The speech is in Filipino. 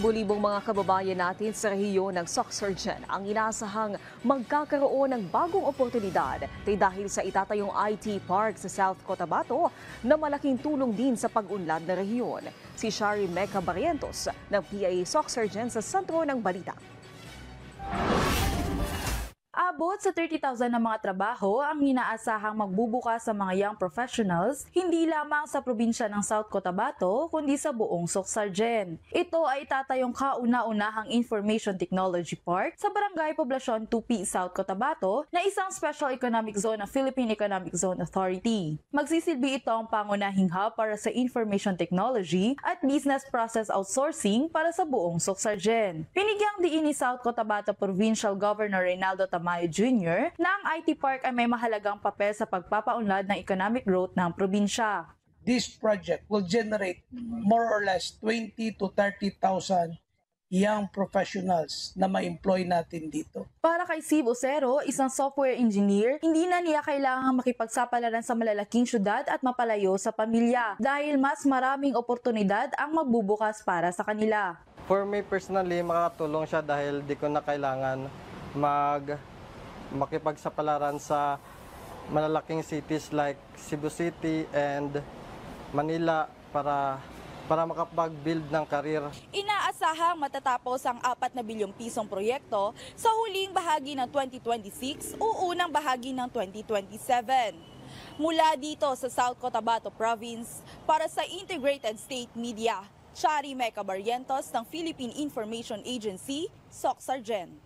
Libo-libong mga kababayan natin sa rehiyon ng Soxargen ang inaasahang magkakaroon ng bagong oportunidad dahil sa itatayong IT Park sa South Cotabato na malaking tulong din sa pag-unlad na rehiyon. Si Shari Meca Barrientos ng PIA Soxargen sa sentro ng balita. Abot sa 30,000 na mga trabaho ang inaasahang magbubukas sa mga young professionals, hindi lamang sa probinsya ng South Cotabato, kundi sa buong Soxargen. Ito ay tatayong kauna-unahang Information Technology Park sa Barangay Poblacion 2P, South Cotabato, na isang Special Economic Zone ng Philippine Economic Zone Authority. Magsisilbi ito ang pangunahing hub para sa information technology at business process outsourcing para sa buong Soxargen. Pinigyang diin ni South Cotabato Provincial Governor Reynaldo Tamayo Jr. na ang IT Park ay may mahalagang papel sa pagpapaunlad ng economic growth ng probinsya. This project will generate more or less 20 to 30,000 young professionals na ma-employ natin dito. Para kay Steve Ocero, isang software engineer, hindi na niya kailangang makipagsapalaran sa malalaking syudad at mapalayo sa pamilya dahil mas maraming oportunidad ang magbubukas para sa kanila. For me personally, makakatulong siya dahil di ko na kailangan makipagsapalaran sa malalaking cities like Cebu City and Manila para makapag-build ng career. Inaasahang matatapos ang 4 na bilyong pisong proyekto sa huling bahagi ng 2026 o unang bahagi ng 2027. Mula dito sa South Cotabato Province, para sa Integrated State Media, Shari Meca Barrientos ng Philippine Information Agency, Soxargen.